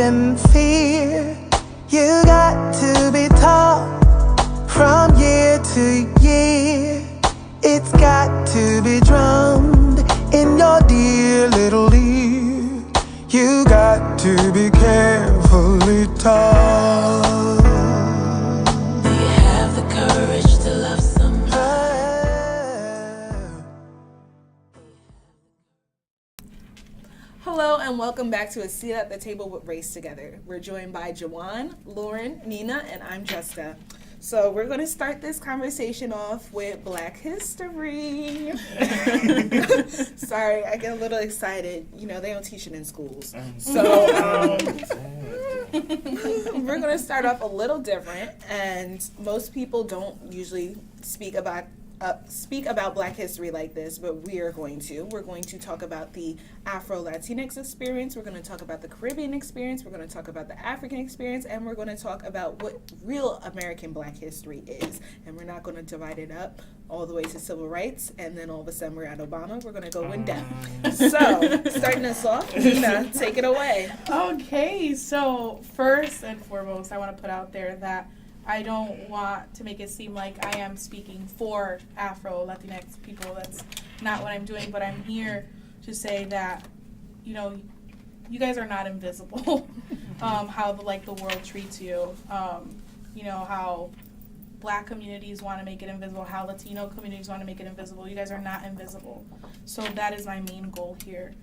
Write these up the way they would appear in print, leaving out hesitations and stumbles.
in fear. You got to be taught from year to year. It's got to be drummed in your dear little ear. You got to be carefully taught. Do you have the courage to love somebody? Hello and welcome back to A Seat at the Table with Race Together. We're joined by Jawan, Lauren, Nina, and I'm Jessica. So we're going to start this conversation off with Black History. Sorry, I get a little excited. You know, they don't teach it in schools. So we're going to start off a little different, and most people don't usually speak about Black history like this, but we are going to. We're going to talk about the Afro-Latinx experience, we're going to talk about the Caribbean experience, we're going to talk about the African experience, and we're going to talk about what real American Black history is. And we're not going to divide it up all the way to civil rights, and then all of a sudden we're at Obama. We're going to go in depth. So, starting us off, Nina, take it away. Okay, so first and foremost, I want to put out there that I don't want to make it seem like I am speaking for Afro-Latinx people. That's not what I'm doing, but I'm here to say that, you know, you guys are not invisible. How the world treats you, you know, how Black communities want to make it invisible, how Latino communities want to make it invisible. You guys are not invisible. So that is my main goal here.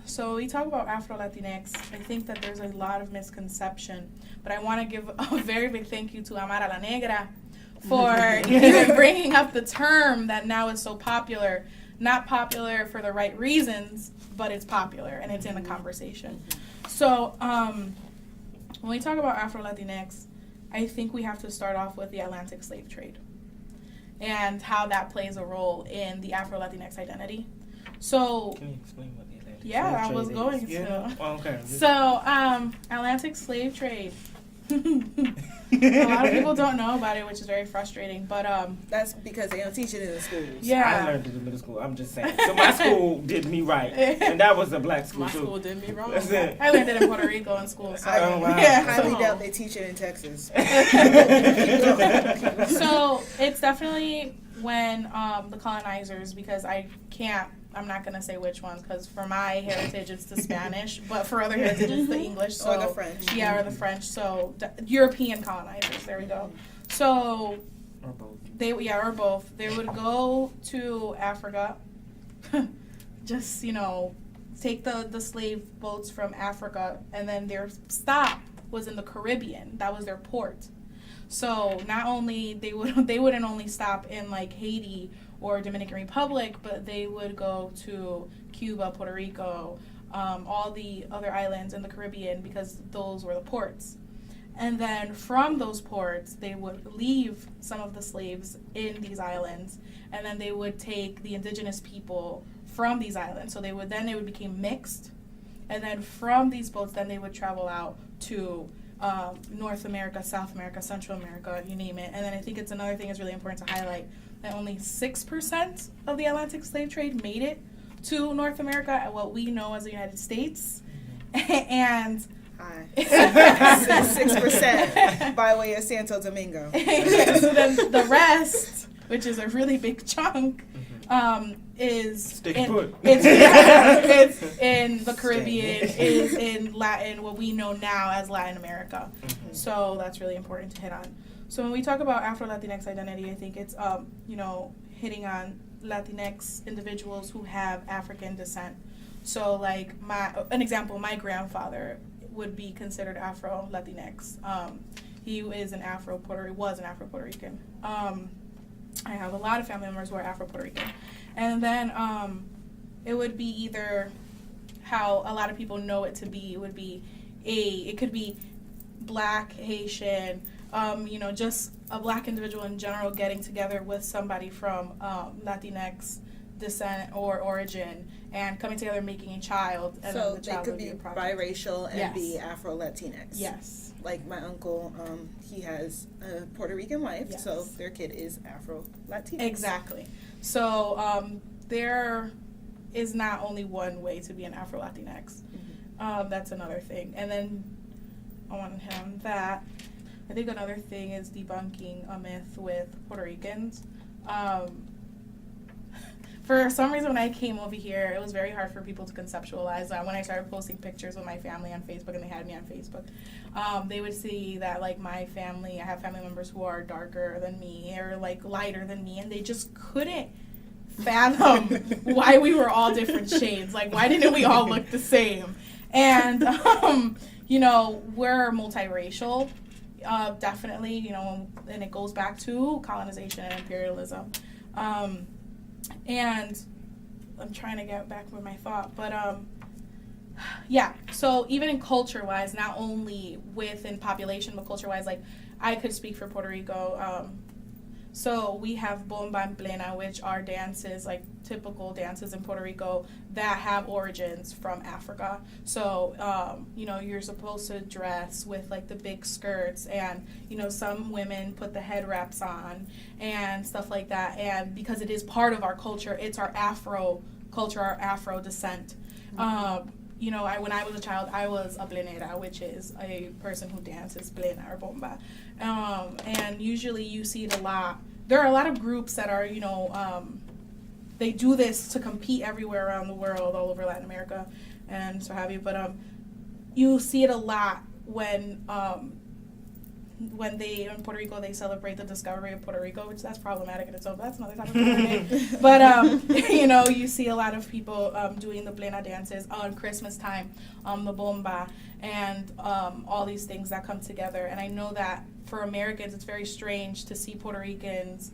So we talk about Afro-Latinx. I think that there's a lot of misconception, but I want to give a very big thank you to Amara La Negra for even bringing up the term that now is so popular. Not popular for the right reasons, but it's popular and it's in the conversation. So when we talk about Afro-Latinx, I think we have to start off with the Atlantic slave trade and how that plays a role in the Afro-Latinx identity. So, can you explain what the Atlantic yeah, slave I trade was is? going Yeah. to. Oh, okay. So, Atlantic slave trade. A lot of people don't know about it, which is very frustrating. But That's because they don't teach it in the schools. yeah, I learned it in middle school. I'm just saying. So my school did me right, and that was a Black school My too. school did me wrong. That's it. I learned it in Puerto Rico in school. So Oh, wow. I yeah, highly so- doubt they teach it in Texas. So it's definitely when the colonizers, because I'm not going to say which ones, because for my heritage it's the Spanish, but for other heritage it's the English. So, Or the French. Yeah, or the French. So European colonizers, there we go. So Or both. or both. They would go to Africa, just, you know, take the slave boats from Africa, and then their stop was in the Caribbean. That was their port. So not only they wouldn't only stop in like Haiti or Dominican Republic, but they would go to Cuba, Puerto Rico, all the other islands in the Caribbean, because those were the ports. And then from those ports, they would leave some of the slaves in these islands, and then they would take the indigenous people from these islands. So they would become mixed, and then from these boats, then they would travel out to North America, South America, Central America, you name it. And then I think it's another thing that's really important to highlight, that only 6% of the Atlantic slave trade made it to North America, at what we know as the United States. And 6% by way of Santo Domingo. so then the rest, which is a really big chunk, is Stay put. it's in the Caribbean, is in Latin, what we know now as Latin America. So that's really important to hit on. So when we talk about Afro-Latinx identity, I think it's you know, hitting on Latinx individuals who have African descent. So like an example, my grandfather would be considered Afro-Latinx. He was an Afro-Puerto Rican. I have a lot of family members who are Afro-Puerto Rican. And then it would be either how a lot of people know it to be. It could be Black, Haitian, you know, just a Black individual in general getting together with somebody from Latinx descent or origin and coming together and making a child. And So then the they child could would be a product. biracial and Yes. be Afro-Latinx. Yes. Like my uncle, he has a Puerto Rican wife, Yes. so their kid is Afro-Latinx. Exactly. So there is not only one way to be an Afro-Latinx. That's another thing. And then I want to hit on that. I think another thing is debunking a myth with Puerto Ricans. For some reason, when I came over here, it was very hard for people to conceptualize. When I started posting pictures with my family on Facebook, and they had me on Facebook, they would see that, like, my family, I have family members who are darker than me or, like, lighter than me, and they just couldn't fathom why we were all different shades. Like, why didn't we all look the same? And, you know, we're multiracial, definitely, you know, and it goes back to colonization and imperialism. And I'm trying to get back with my thought, but yeah, so even in culture-wise, not only within population, but culture-wise, like, I could speak for Puerto Rico. So we have bomba en plena, which are dances, like typical dances in Puerto Rico that have origins from Africa. So, you know, you're supposed to dress with, like, the big skirts, and, you know, some women put the head wraps on and stuff like that. And because it is part of our culture, it's our Afro culture, our Afro descent. You know, when I was a child, I was a plenera, which is a person who dances plena or bomba. And usually you see it a lot. There are a lot of groups that are, you know, they do this to compete everywhere around the world, all over Latin America and so have you. But you see it a lot when in Puerto Rico, they celebrate the discovery of Puerto Rico, which that's problematic in itself. That's another topic. But, you know, you see a lot of people doing the plena dances on Christmas time, the bomba, and all these things that come together. And I know that for Americans, it's very strange to see Puerto Ricans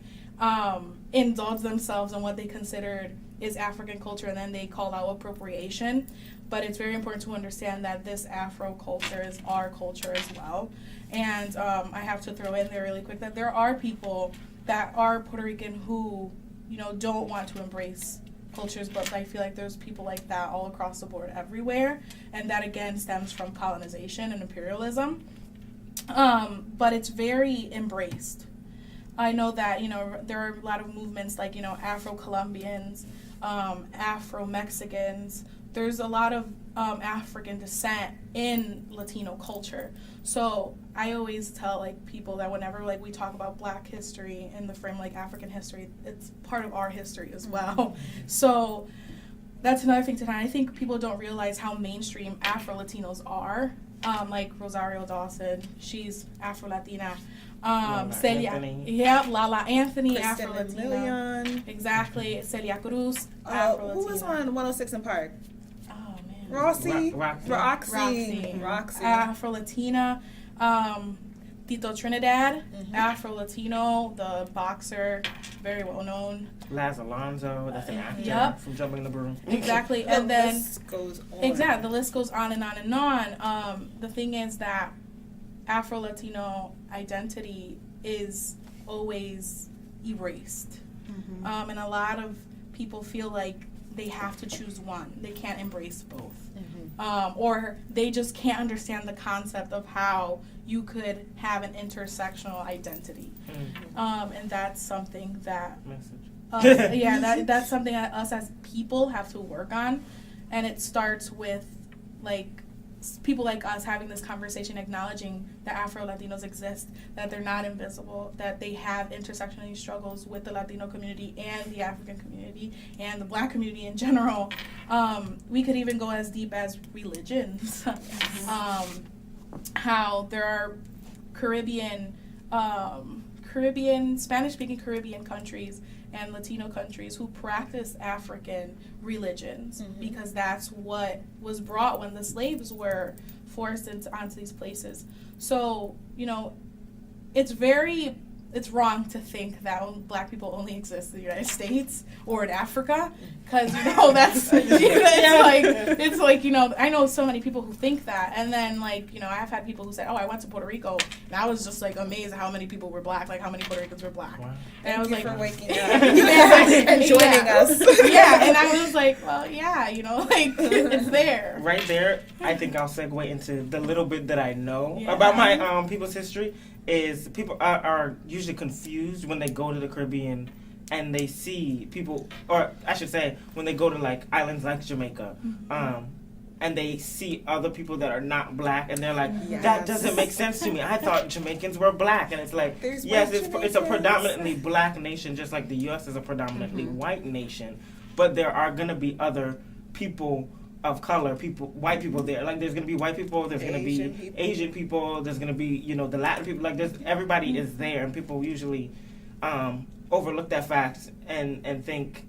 indulge themselves in what they considered is African culture, and then they call out appropriation. But it's very important to understand that this Afro culture is our culture as well. And I have to throw in there really quick that there are people that are Puerto Rican who, you know, don't want to embrace cultures, but I feel like there's people like that all across the board everywhere. And that, again, stems from colonization and imperialism. But it's very embraced. I know that, you know, there are a lot of movements like, you know, Afro-Colombians, Afro-Mexicans. There's a lot of African descent in Latino culture. So I always tell, like, people that whenever, like, we talk about Black history in the frame, like, African history, it's part of our history as well. So that's another thing tonight. I think people don't realize how mainstream Afro-Latinos are. Like Rosario Dawson, she's Afro-Latina. Celia, Lala Anthony, Afro-Latina. Exactly. Celia Cruz, Afro-Latina. Who was on 106 in Park? Oh, man. Roxy. Afro-Latina. Tito Trinidad, Afro-Latino, the boxer, very well known. Laz Alonso, that's an actor from Jumping the Broom. Exactly, and then the list goes on. Exactly, the list goes on and on and on. The thing is that Afro-Latino identity is always erased, and a lot of people feel like they have to choose one. They can't embrace both. Or they just can't understand the concept of how you could have an intersectional identity. And that's something that that's something that us as people have to work on. And it starts with, like, people like us having this conversation, acknowledging that Afro-Latinos exist, that they're not invisible, that they have intersectionality struggles with the Latino community and the African community and the Black community in general. We could even go as deep as religions. How there are Spanish-speaking Caribbean countries and Latino countries who practice African religions because that's what was brought when the slaves were forced onto these places. So, you know, it's wrong to think that Black people only exist in the United States or in Africa, because, you know, that's it's like, you know, I know so many people who think that, and then, like, you know, I've had people who said, I went to Puerto Rico, and I was just, like, amazed at how many people were Black, like how many Puerto Ricans were Black. Wow. Thank And I was you like, for waking up and joining us. And I was like, well, yeah, you know, like, it's there. Right there, I think I'll segue into the little bit that I know about my people's history. Is people are usually confused when they go to the Caribbean and they see people, or I should say, when they go to, like, islands like Jamaica, and they see other people that are not black, and they're like, Yes. that doesn't make sense to me. I thought Jamaicans were black, and it's like, There's yes, white it's a Jamaicans. predominantly black nation, just like the U.S. is a predominantly white nation. But there are gonna be other people of color, white people there. Like, there's gonna be white people, there's gonna be Asian people, there's gonna be, the Latin people. Like, everybody is there, and people usually overlook that fact and think.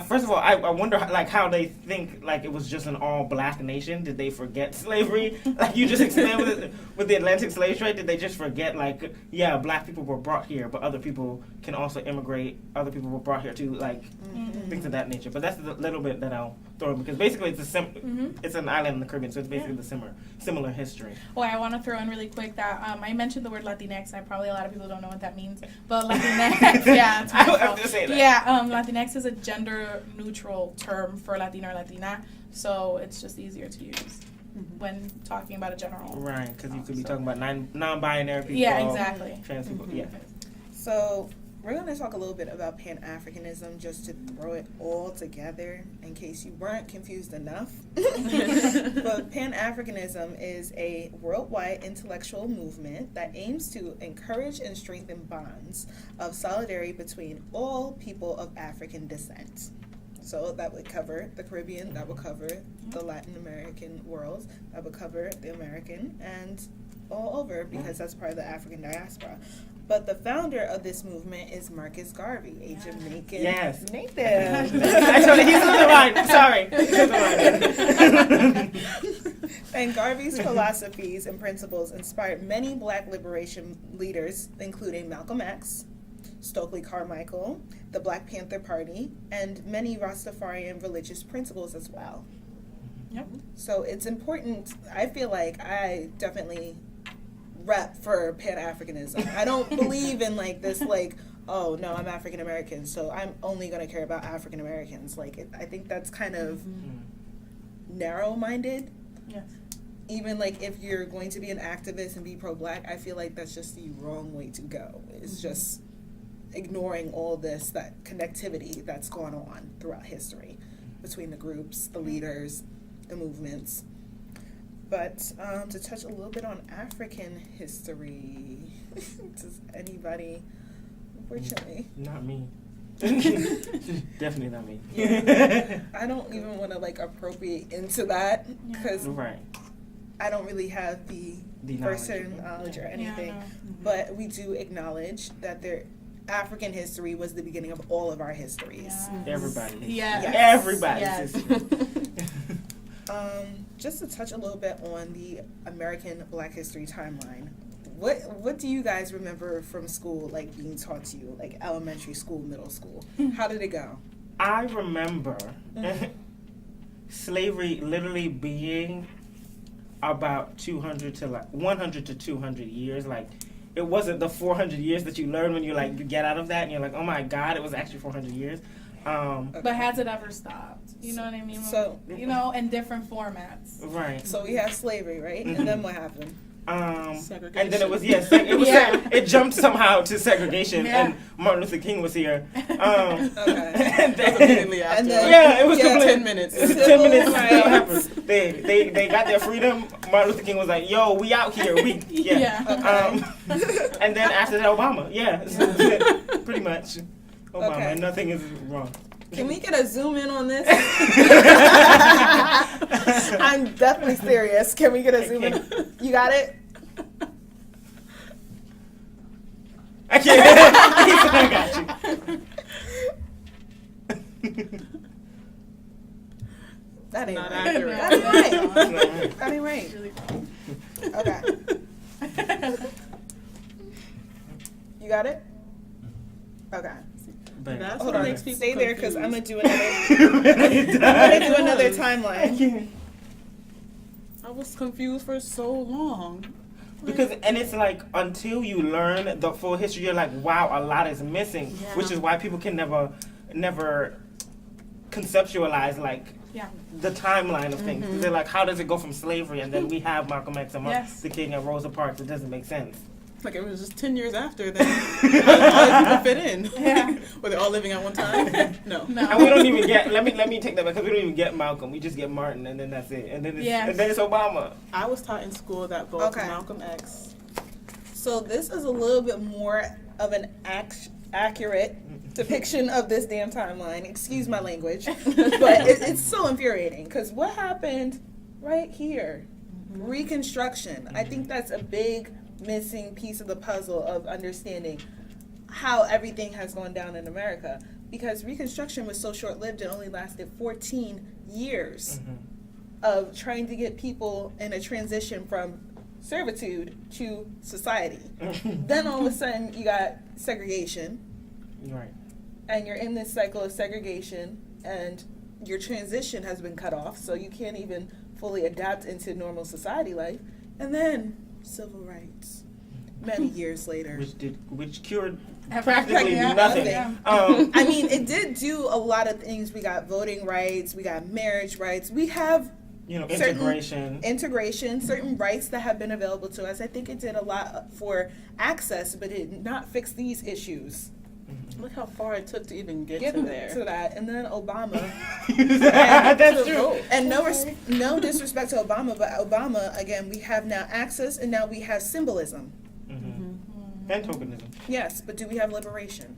First of all, I wonder how they think it was just an all black nation. Did they forget slavery? Like you just explained with the Atlantic slave trade, did they just forget black people were brought here, but other people can also immigrate. Other people were brought here too, things of that nature. But that's the little bit that I'll throw in, because basically it's an island in the Caribbean, so it's basically the similar history. Oh, I want to throw in really quick that I mentioned the word Latinx. Probably a lot of people don't know what that means, but Latinx, yeah, it's my I have fault. to say that. Yeah, Latinx is a gender neutral term for Latino or Latina, so it's just easier to use when talking about a general. Right, because you could be talking about non-binary people. Yeah, exactly. Trans people. Yeah. So we're going to talk a little bit about Pan-Africanism, just to throw it all together in case you weren't confused enough. But Pan-Africanism is a worldwide intellectual movement that aims to encourage and strengthen bonds of solidarity between all people of African descent. So that would cover the Caribbean, that would cover the Latin American world, that would cover the American, and all over, because that's part of the African diaspora. But the founder of this movement is Marcus Garvey, a Jamaican native. Actually, he's the one. Sorry. He's the one. And Garvey's philosophies and principles inspired many black liberation leaders, including Malcolm X, Stokely Carmichael, the Black Panther Party, and many Rastafarian religious principles as well. Yep. So it's important. I feel like I definitely rep for Pan-Africanism. I don't believe in this oh no, I'm African American, so I'm only going to care about African Americans. I think that's kind of narrow-minded. Yes. Even if you're going to be an activist and be pro-black, I feel like that's just the wrong way to go. It's just ignoring all that connectivity that's gone on throughout history between the groups, the leaders, the movements. But to touch a little bit on African history, does anybody, unfortunately? Not me. Definitely not me. Yeah. I don't even want to appropriate into that, because I don't really have the first-hand knowledge or anything. Yeah, no. But we do acknowledge that African history was the beginning of all of our histories. Yes. Everybody. Yes. Everybody's Yes. history. Just to touch a little bit on the American Black History timeline, what do you guys remember from school, being taught to you, elementary school, middle school? How did it go? I remember slavery literally being about 100 to 200 years. It wasn't the 400 years that you learn when you get out of that and you're like, oh my God, it was actually 400 years. But has it ever stopped? You know what I mean? So, in different formats. Right. So we have slavery, right? And then what happened? Segregation. And then it was it jumped somehow to segregation, and Martin Luther King was here. Okay. And then, Immediately after. And then- it was complete. 10 minutes. 10 minutes. Rights. They got their freedom. Martin Luther King was like, "Yo, we out here." And then after that, Obama. Pretty much. Obama. Okay. And nothing is wrong. Can we get a zoom in on this? I'm definitely serious. Can we get a zoom in? You got it? I can't. I got you. That ain't Not right. accurate. That ain't right. That ain't right. Really Okay. You got it? Okay. That's Hold what on. makes people Stay there, because I'm confused. gonna do another timeline. I was confused for so long. Because it's until you learn the full history, you're like, wow, a lot is missing, which is why people can never conceptualize the timeline of things. 'Cause they're like, how does it go from slavery and then we have Malcolm X and Martin Luther King and Rosa Parks? It doesn't make sense. Like it was just 10 years after that. All the people fit in. Yeah. Were they all living at one time? No. And we don't even get. Let me take that back, because we don't even get Malcolm. We just get Martin, and then that's it. And then it's Obama. I was taught in school that both Malcolm X. So this is a little bit more of an accurate depiction of this damn timeline. Excuse my language, but it's so infuriating, because what happened right here? Reconstruction. I think that's a big missing piece of the puzzle of understanding how everything has gone down in America, because Reconstruction was so short-lived. It only lasted 14 years of trying to get people in a transition from servitude to society. Then all of a sudden you got segregation, Right. and you're in this cycle of segregation, and your transition has been cut off, so you can't even fully adapt into normal society life. And then civil rights, many years later, Which cured Practically practically nothing. I mean, it did do a lot of things. We got voting rights, we got marriage rights, we have Integration. certain rights that have been available to us. I think it did a lot for access, but it did not fix these issues. Look how far it took to even get to Getting there. to that, and then Obama. That's true. And no disrespect to Obama, but Obama, again, we have now access, and now we have symbolism. And tokenism. Yes, but do we have liberation?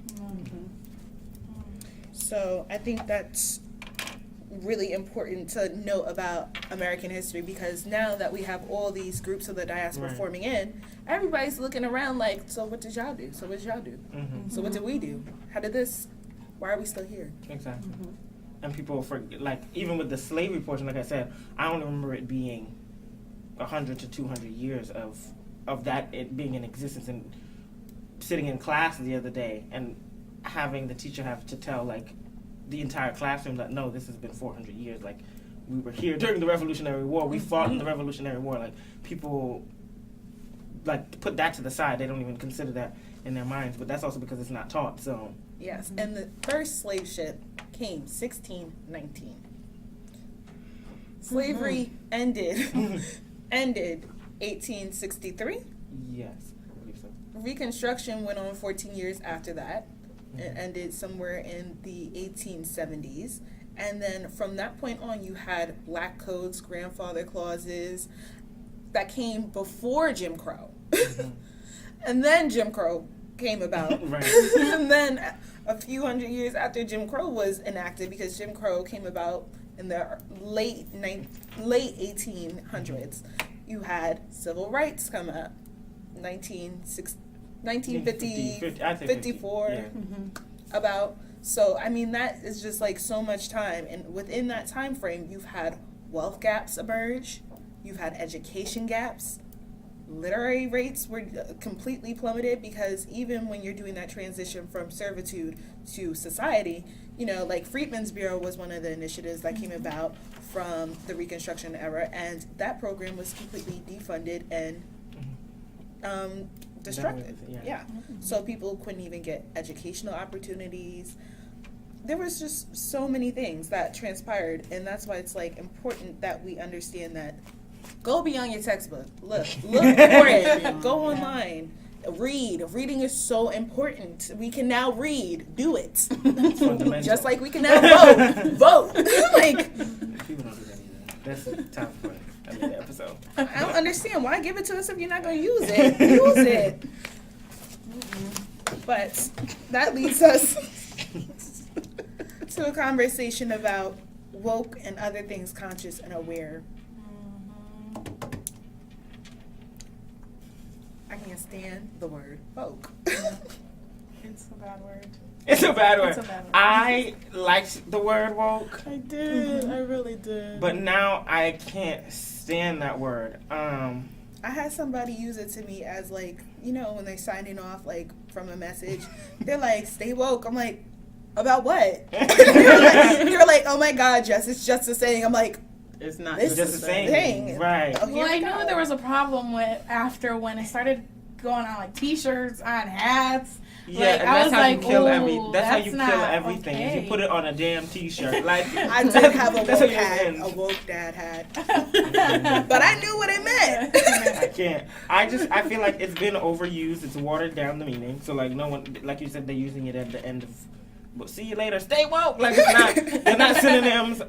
So I think that's really important to note about American history, because now that we have all these groups of the diaspora Right. forming in, everybody's looking around like, so what did y'all do? So what did y'all do? So what did we do? How did this? Why are we still here? Exactly. And people forget, like, even with the slavery portion, like I said, I only remember it being 100 to 200 years of that, it being in existence. And sitting in class the other day and having the teacher have to tell, like, the entire classroom that, no, this has been 400 years. Like, we were here during the Revolutionary War. We fought in the Revolutionary War. Like, people, like, put that to the side. They don't even consider that in their minds. But that's also because it's not taught, so. Yes, and the first slave ship came 1619. Slavery ended 1863. Yes, I believe so. Reconstruction went on 14 years after that. It ended somewhere in the 1870s. And then from that point on, you had black codes, grandfather clauses that came before Jim Crow. And then Jim Crow came about. Right. And then a few hundred years after Jim Crow was enacted, because Jim Crow came about in the late 1800s, you had civil rights come up. 1954 yeah. about. So I mean, that is just like so much time, and within that time frame you've had wealth gaps emerge, you've had education gaps, literary rates were completely plummeted, because even when you're doing that transition from servitude to society, you know, like Freedmen's Bureau was one of the initiatives that came about from the Reconstruction era, and that program was completely defunded and destructed. Yeah. So people couldn't even get educational opportunities. There was just so many things that transpired, and that's why it's like important that we understand that. Go beyond your textbook. Look for it. Go online. Read. Reading is so important. We can now read. Do it. Just like we can now vote. Like, People don't do that either. That's the time for another episode. I don't understand. Why give it to us if you're not going to use it? Use it. But that leads us to a conversation about woke and other things conscious and aware. I can't stand the word woke. It's a bad word. It's a bad word. It's a bad word. I liked the word woke, I did. I really did. but now I can't stand that word. I had somebody use it to me as like, you know, when they're signing off like from a message, they're like, stay woke. I'm like, about what? They're like, oh my God, Jess, it's just a saying. I'm like, it's not This Just is the the same, thing. right? oh, here Well, I we knew go. there was a problem with after when it started going on like T-shirts, on hats. Yeah, Like, and I that's was how like, you kill "Ooh, That's how that's you kill not everything. Is okay." you put it on a damn T-shirt. Like I did have a that's woke how you hat, end. a woke dad hat, but I knew what it meant. I can't. I feel like it's been overused. It's watered down the meaning. So like no one, like you said, they're using it at the end of. But see you later. Stay woke. Like it's not. They're not synonyms.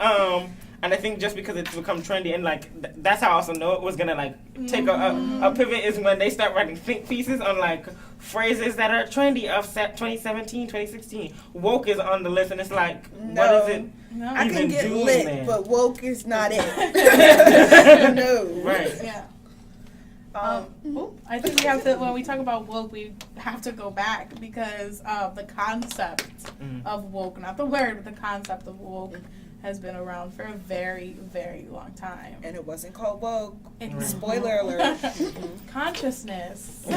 And I think just because it's become trendy and like that's how I also know it was gonna like take a pivot is when they start writing think pieces on like phrases that are trendy of 2017, 2016. Woke is on the list and it's like what is it? No. I can even get doing, lit, man? but woke is not it. No. Right. Yeah. I think we have to, when we talk about woke, we have to go back because the concept of woke, not the word, but the concept of woke has been around for a very, very long time. And it wasn't called woke. It's Spoiler alert. consciousness. Which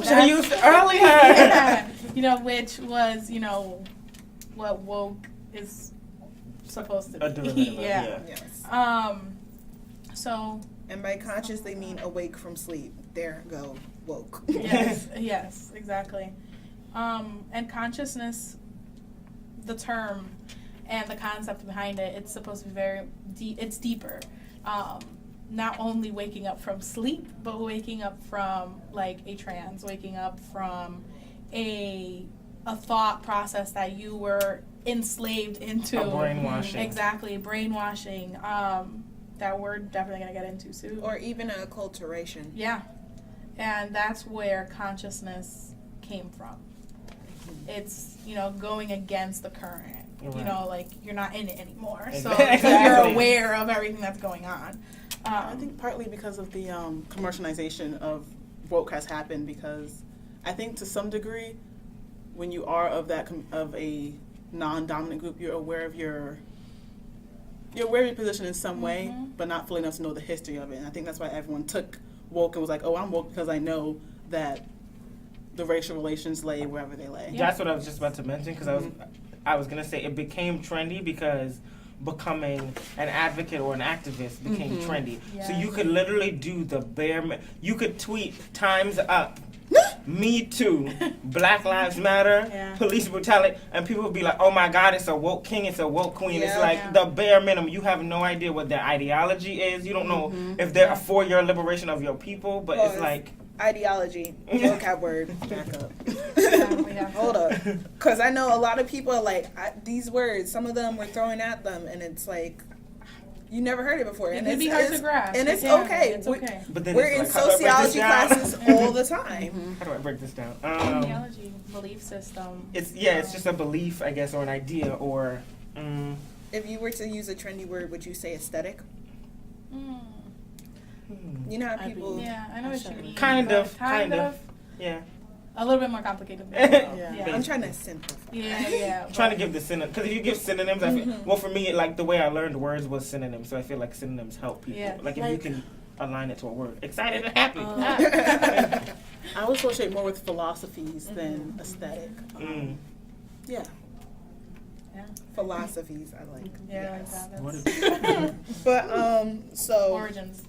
I used earlier. Yeah. You know, which was, you know, what woke is supposed to A be. derivative of, Yeah. Yes. So And by conscious, they mean awake from sleep. There go, woke. yes, yes, exactly. And consciousness, the term and the concept behind it, it's supposed to be very deep. It's deeper. Not only waking up from sleep, but waking up from like a trance, waking up from a thought process that you were enslaved into. A brainwashing. Exactly, brainwashing. That we're definitely gonna get into soon. Or even a acculturation. Yeah. And that's where consciousness came from. It's, you know, going against the current. Right. You know, like you're not in it anymore. So Exactly. you're aware of everything that's going on. I think partly because of the commercialization of woke has happened because I think to some degree when you are of that of a non-dominant group, you're aware of your position in some way, but not fully enough to know the history of it. And I think that's why everyone took woke and was like, oh, I'm woke because I know that the racial relations lay wherever they lay. That's what I was just about to mention because I was gonna say it became trendy because becoming an advocate or an activist became trendy. Yes. So you could literally do the you could tweet times up, me too, Black Lives Matter, Yeah. police brutality, and people would be like, oh my God, it's a woke king, it's a woke queen. It's Yeah. like Yeah. the bare minimum. You have no idea what their ideology is. You don't know if they're for your liberation of your people, but it's like Ideology, vocab word. Back up. We have Hold up. Because I know a lot of people are like, these words, some of them were throwing at them, and it's like, you never heard it before. It And can it's be hard to it's- grasp. And it's Yeah, okay. It's okay. but then We're it's in like, how do I break this sociology down? classes all the time. How do I break this down? Ideology, belief system. It's just a belief, I guess, or an idea, or If you were to use a trendy word, would you say aesthetic? You know how I'd be- people... Yeah, I know what you mean. Kind but of, kind of. Yeah. A little bit more complicated than that. Yeah. Yeah. I'm trying to simplify. Yeah. I'm trying to give the synonym because if you give synonyms, I feel, well, for me, like the way I learned words was synonyms, so I feel like synonyms help people. Yeah. Like if you can align it to a word, excited and happy. I would associate more with philosophies than aesthetic. Yeah. Philosophies, I like. Yeah, like that. What That's is- But, so... origins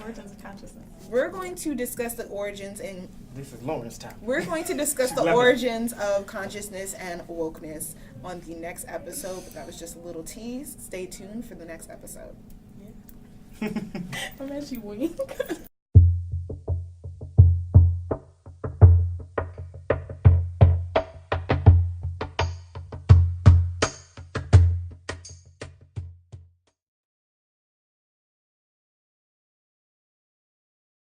of consciousness. We're going to discuss the origins and This is Lauren's time. we're going to discuss the Love it. origins of consciousness and wokeness on the next episode. But that was just a little tease. Stay tuned for the next episode. I'm actually wink.